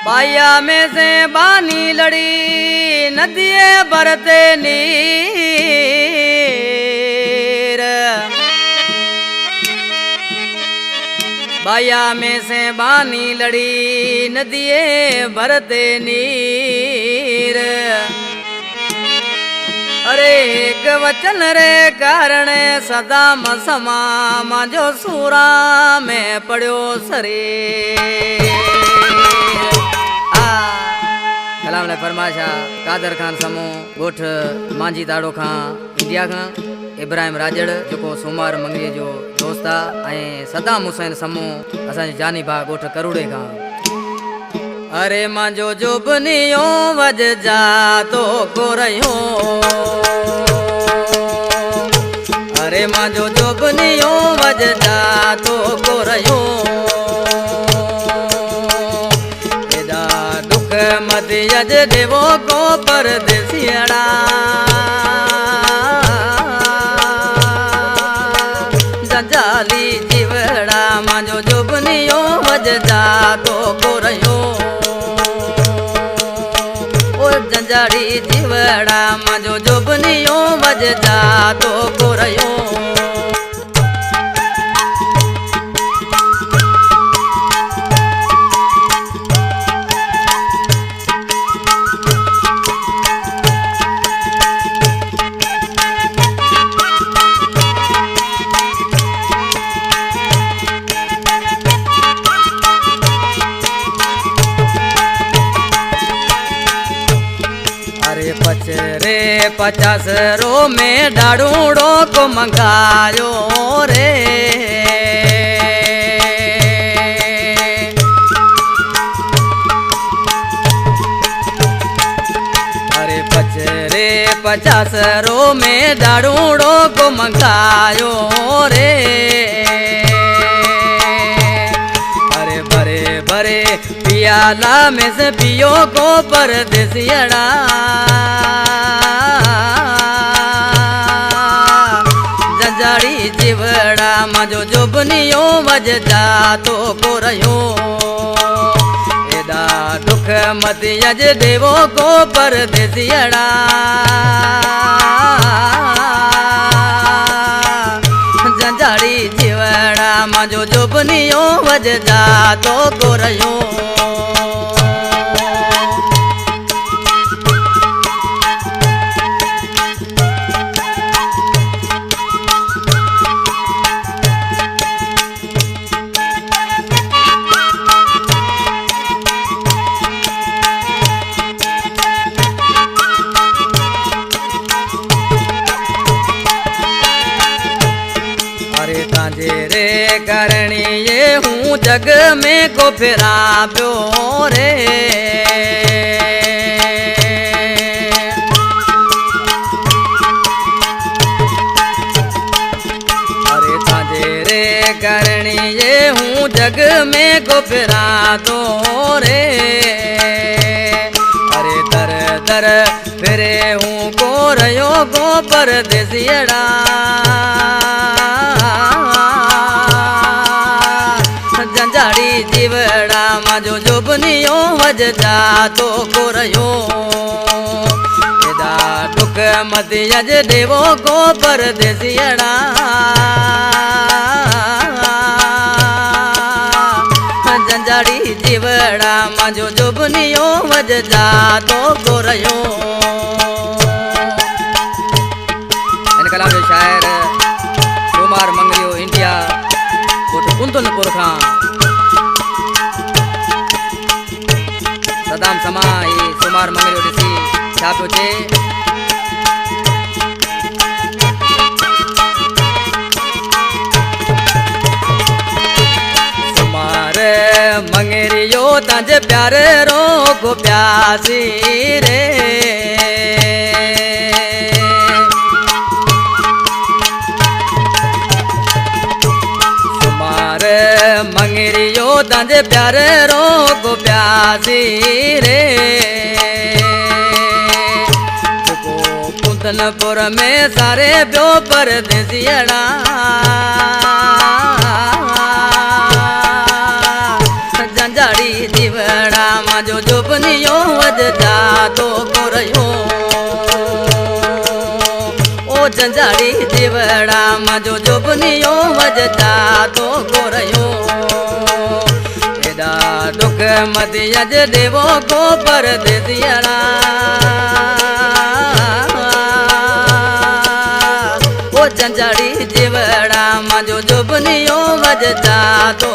बाया में से बानी लड़ी नदिये बरते नीर। बाया में से बानी लड़ी नदिये बरते नीर। अरे एक वचन रे कारण सदा मसमा मांजो सूरा में पड़ो शरीर। कलाम ने फरमाशा कादर खान समूह गोठ मांझी ताड़ो खां इंडिया खां इब्राहिम राजड़ जो सोमार मंगरी जो दोस्ता ऐं सदाम हुसैन समूह असांजो जानी भा गोठ करूड़े खां। अरे मांजो जोबनियो वज जा तो को रहियो। अरे मांजो जोबनियो वज जा तो को रहियो। मत यज देवो को परदेसियड़ा। जंजाली जीवड़ा मांजो जोबनियो वज जा तो को रहियो। ओ जंजाली जीवड़ा मांजो जोबनियो वज जा तो को रहियो। पचरे 50 रो में डाड़ूड़ो को मंगायो रे। अरे पचरे 50 रो में डाड़ूड़ो को मंगायो रे। अरे बरे बरे पियाला में से पियो को परदेसियड़ा। जंजाड़ी जीवड़ा मांजो जोबनियो वज जा तो को रहियो। एदा दुख मत यज देवो को परदेसियड़ा। जंजाड़ी जीवड़ा मांजो जोबनियो वज जा तो को रहियो। रे करणी ये हूँ जग में को फिरा प्यो रे। अरे ताजे रे करणी ये हूँ जग में को फिरा दो रे। अरे दर दर फिरे हूँ को रयो को परदेसियड़ा। जंजाड़ी जीवड़ा मांजो जोबनियो वज जा तो को रहियो। एदा दुख मत यज देवो को परदेसियड़ा। जंजाड़ी जीवड़ा मांजो जोबनियो वज जा तो को रहियो। इन कलाम जो शायर सोमार मंगरियो इंडिया कुंतलपुर खां सदाम समा ये सोमार मंगरियो ॾिसी छा पियो चए। सोमार मंगरियो तंज प्यार रो को प्यासी रे। तंजे प्यारे रो को प्यासी रे को कुंदनपुर में सारे ब्यो परदेसियड़ा जंजाड़ी जीवड़ा माजो जुबनियो वजदा तो कोरयो ओ जंजाड़ी जीवड़ा माजो जुबनियो वजदा तो कोरयो एदा दुख मदियज देवो को परदेसियड़ा ओ जंजाड़ी जीवड़ा माजो जुबनियो वजदा तो